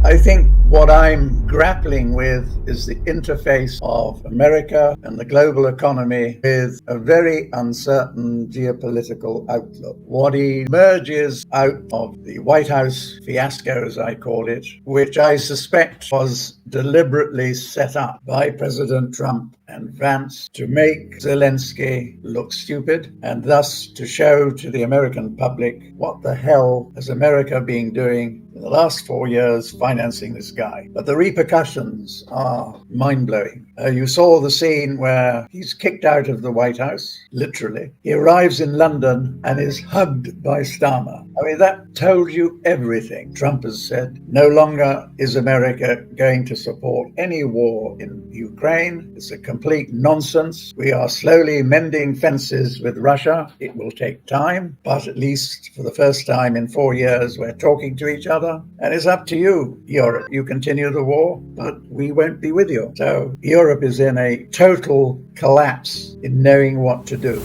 I think what I'm grappling with is the interface of America and the global economy with a very uncertain geopolitical outlook. What emerges out of the White House fiasco, as I call it, which I suspect was deliberately set up by President Trump and Vance to make Zelensky look stupid and thus to show to the American public what the hell has America been doing in the last 4 years financing this guy. But the repercussions are mind-blowing. You saw the scene where he's kicked out of the White House, literally. He arrives in London and is hugged by Starmer. I mean, that told you everything. Trump has said, no longer is America going to support any war in Ukraine. It's a complete nonsense. We are slowly mending fences with Russia. It will take time, but at least for the first time in 4 years, we're talking to each other. And it's up to you, Europe. You continue the war, but we won't be with you. So Europe is in a total collapse in knowing what to do.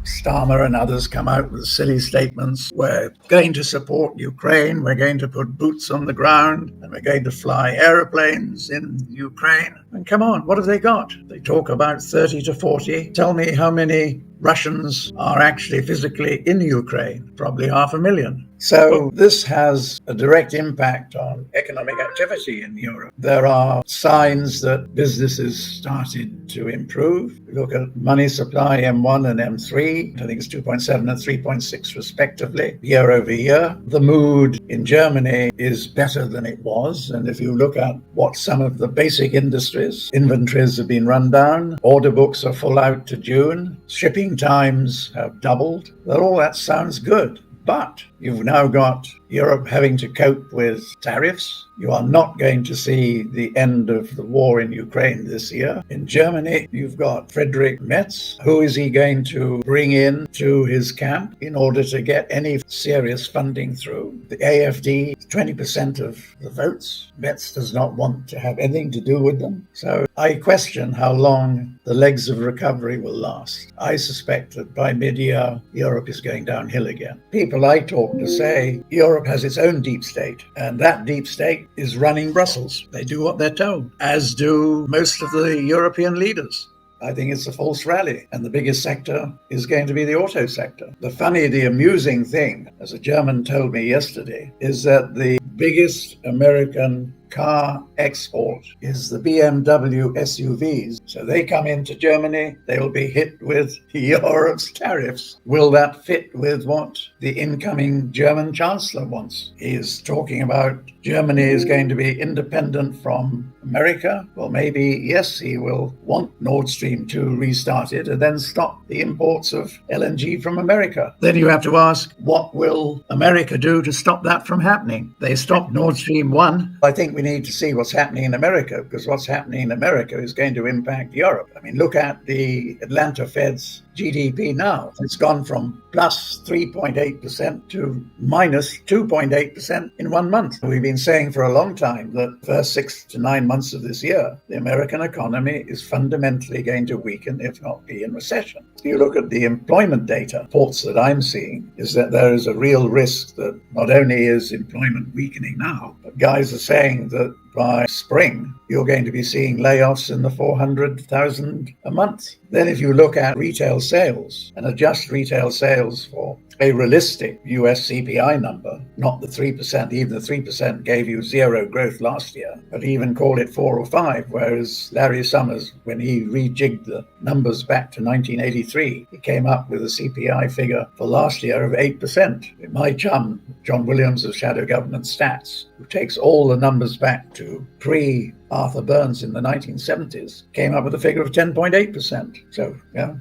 Starmer and others come out with silly statements. We're going to support Ukraine. We're going to put boots on the ground and we're going to fly airplanes in Ukraine. And come on, what have they got? They talk about 30 to 40. Tell me how many Russians are actually physically in Ukraine. Probably 500,000. So this has a direct impact on economic activity in Europe. There are signs that businesses started to improve. Look at money supply M1 and M3. I think it's 2.7 and 3.6 respectively, year over year. The mood in Germany is better than it was. And if you look at what some of the basic industries, inventories have been run down, order books are full out to June, shipping times have doubled. Well, all that sounds good. But you've now got Europe having to cope with tariffs. You are not going to see the end of the war in Ukraine this year. In Germany, you've got Friedrich Merz. Who is he going to bring in to his camp in order to get any serious funding through? The AfD, 20% of the votes. Merz does not want to have anything to do with them. So I question how long the legs of recovery will last. I suspect that by mid-year, Europe is going downhill again. People I talk to say Europe has its own deep state, and that deep state is running Brussels. They do what they're told, as do most of the European leaders. I think it's a false rally, and the biggest sector is going to be the auto sector. The amusing thing, as a German told me yesterday, is that the biggest American car export is the BMW SUVs. So they come into Germany, they will be hit with Europe's tariffs. Will that fit with what the incoming German chancellor wants? He is talking about Germany is going to be independent from America. Well, maybe, yes, he will want Nord Stream 2 restarted and then stop the imports of LNG from America. Then you have to ask, what will America do to stop that from happening? They stopped Nord Stream 1. I think we need to see what's happening in America, because what's happening in America is going to impact Europe. I mean, look at the Atlanta Fed's GDP now. It's gone from plus 3.8% to minus 2.8% in 1 month. We've been saying for a long time that the first 6 to 9 months of this year, the American economy is fundamentally going to weaken, if not be in recession. If you look at the employment data, reports that I'm seeing is that there is a real risk that not only is employment weakening now, but guys are saying that by spring, you're going to be seeing layoffs in the 400,000 a month. Then if you look at retail sales and adjust retail sales for a realistic US CPI number, not the 3%, even the 3% gave you zero growth last year, but even call it 4 or 5, whereas Larry Summers, when he rejigged the numbers back to 1983, he came up with a CPI figure for last year of 8%. My chum, John Williams of Shadow Government Stats, who takes all the numbers back to pre-Arthur Burns in the 1970s, came up with a figure of 10.8%. So,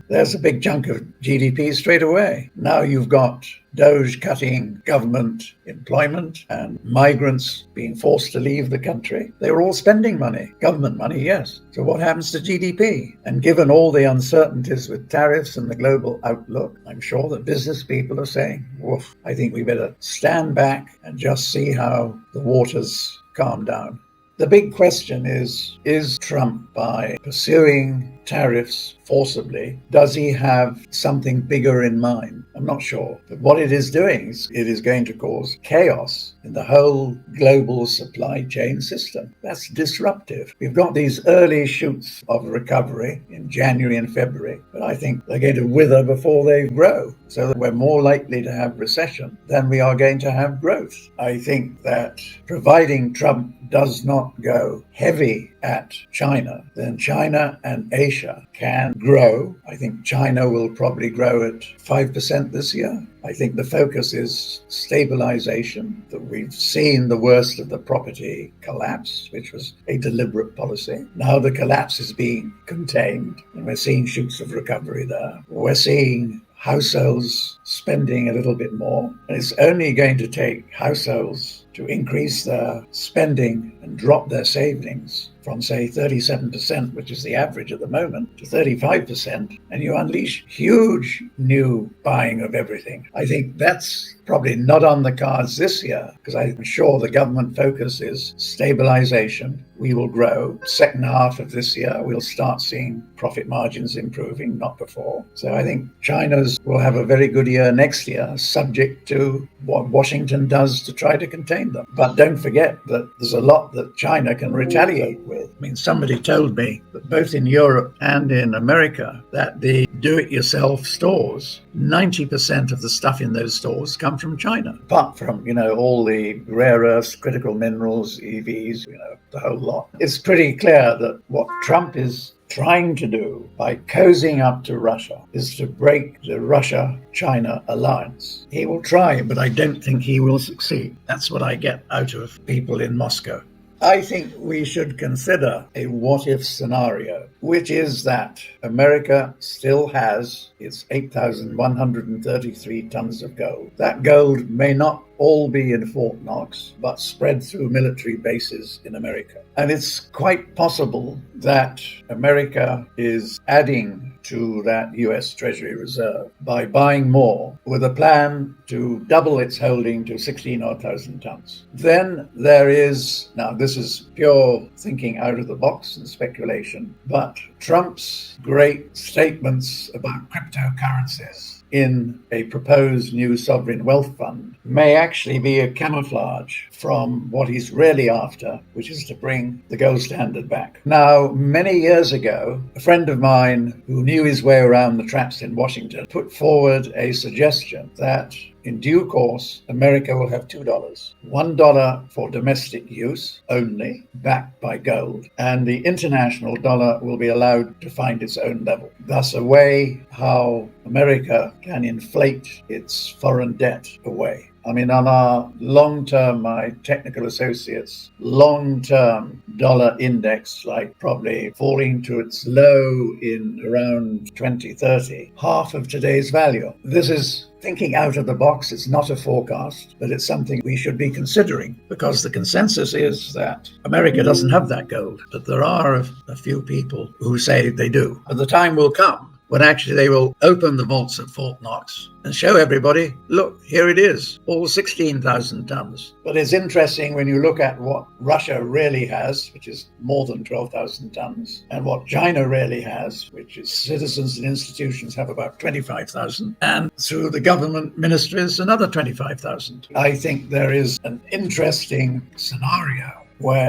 there's a big chunk of GDP straight away. Now you've got Doge cutting government employment and migrants being forced to leave the country. They were all spending money, government money, yes. So what happens to GDP? And given all the uncertainties with tariffs and the global outlook, I'm sure that business people are saying, woof, I think we better stand back and just see how the waters calm down. The big question is Trump, by pursuing tariffs forcibly. Does he have something bigger in mind? I'm not sure. But what it is doing is it is going to cause chaos in the whole global supply chain system. That's disruptive. We've got these early shoots of recovery in January and February, but I think they're going to wither before they grow. So that we're more likely to have recession than we are going to have growth. I think that providing Trump does not go heavy at China, then China and Asia can grow. I think China will probably grow at 5% this year. I think the focus is stabilization, that we've seen the worst of the property collapse, which was a deliberate policy. Now the collapse is being contained, and we're seeing shoots of recovery there. We're seeing households spending a little bit more, and it's only going to take households to increase their spending and drop their savings from, say, 37%, which is the average at the moment, to 35%, and you unleash huge new buying of everything. I think that's probably not on the cards this year, because I'm sure the government focus is stabilization. We will grow. Second half of this year, we'll start seeing profit margins improving, not before. So I think China's will have a very good year next year, subject to what Washington does to try to contain them. But don't forget that there's a lot that China can retaliate with. I mean, somebody told me that both in Europe and in America, that the do-it-yourself stores, 90% of the stuff in those stores come from China, apart from, all the rare earths, critical minerals, EVs, the whole lot. It's pretty clear that what Trump is trying to do by cozying up to Russia is to break the Russia-China alliance. He will try, but I don't think he will succeed. That's what I get out of people in Moscow. I think we should consider a what-if scenario, which is that America still has its 8,133 tons of gold. That gold may not all be in Fort Knox, but spread through military bases in America. And it's quite possible that America is adding to that US Treasury Reserve by buying more, with a plan to double its holding to 16,000 tons. Then there is, now this is pure thinking out of the box and speculation, but Trump's great statements about cryptocurrencies in a proposed new sovereign wealth fund may actually be a camouflage from what he's really after, which is to bring the gold standard back. Now, many years ago, a friend of mine who knew his way around the traps in Washington put forward a suggestion that in due course, America will have $2. $1 for domestic use only, backed by gold, and the international dollar will be allowed to find its own level. Thus, a way how America can inflate its foreign debt away. I mean, on our long-term, my technical associates, long-term dollar index, like probably falling to its low in around 2030, half of today's value. This is thinking out of the box. It's not a forecast, but it's something we should be considering, because the consensus is that America doesn't have that gold, but there are a few people who say they do. But the time will come when actually they will open the vaults at Fort Knox and show everybody, look, here it is, all 16,000 tons. But it's interesting when you look at what Russia really has, which is more than 12,000 tons, and what China really has, which is citizens and institutions have about 25,000, and through the government ministries, another 25,000. I think there is an interesting scenario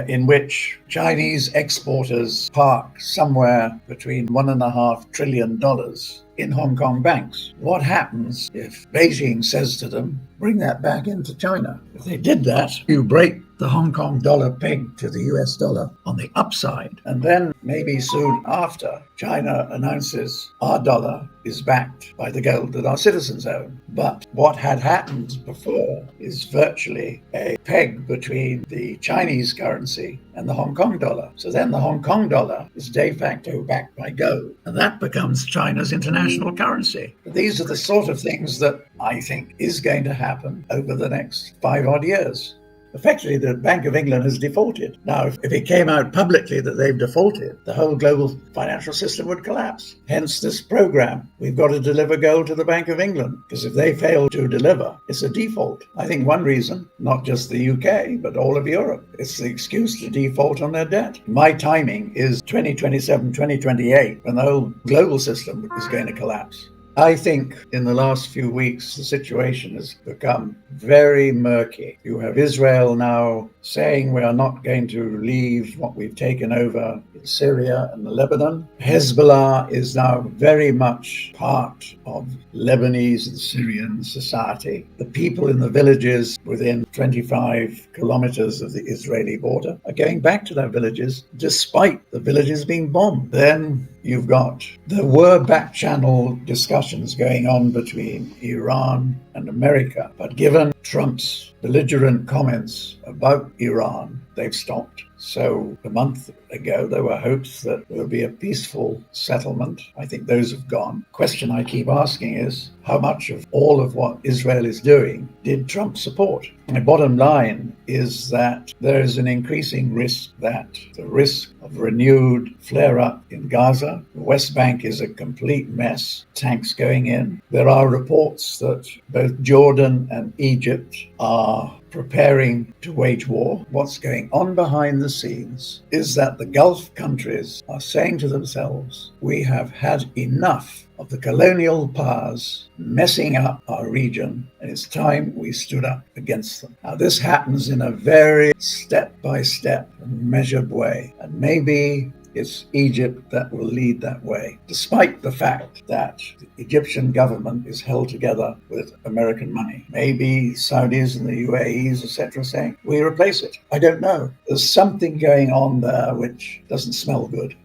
in which Chinese exporters park somewhere between $1.5 trillion in Hong Kong banks. What happens if Beijing says to them, bring that back into China? If they did that, you break the Hong Kong dollar peg to the US dollar on the upside. And then maybe soon after, China announces our dollar is backed by the gold that our citizens own. But what had happened before is virtually a peg between the Chinese currency and the Hong Kong dollar. So then the Hong Kong dollar is de facto backed by gold. And that becomes China's international currency. These are the sort of things that I think is going to happen over the next 5 odd years. effectively the Bank of England has defaulted. Now, if it came out publicly that they've defaulted, the whole global financial system would collapse. Hence this program. We've got to deliver gold to the Bank of England, because if they fail to deliver, it's a default. I think one reason, not just the UK, but all of Europe, it's the excuse to default on their debt. My timing is 2027, 2028, when the whole global system is going to collapse. I think in the last few weeks, the situation has become very murky. You have Israel now saying we are not going to leave what we've taken over in Syria and Lebanon. Hezbollah is now very much part of Lebanese and Syrian society. The people in the villages within 25 kilometers of the Israeli border are going back to their villages despite the villages being bombed. Then there were back channel discussions going on between Iran and America, but given Trump's belligerent comments about Iran, they've stopped. So a month ago, there were hopes that there would be a peaceful settlement. I think those have gone. The question I keep asking is, how much of all of what Israel is doing did Trump support? The bottom line is that there is an increasing risk that the risk of renewed flare-up in Gaza. The West Bank is a complete mess, tanks going in. There are reports that both Jordan and Egypt are preparing to wage war. What's going on behind the scenes is that the Gulf countries are saying to themselves, we have had enough of the colonial powers messing up our region, and it's time we stood up against them. Now, this happens in a very step-by-step and measured way, and maybe it's Egypt that will lead that way, despite the fact that the Egyptian government is held together with American money. Maybe Saudis and the UAEs, etc., saying, we replace it. I don't know. There's something going on there which doesn't smell good.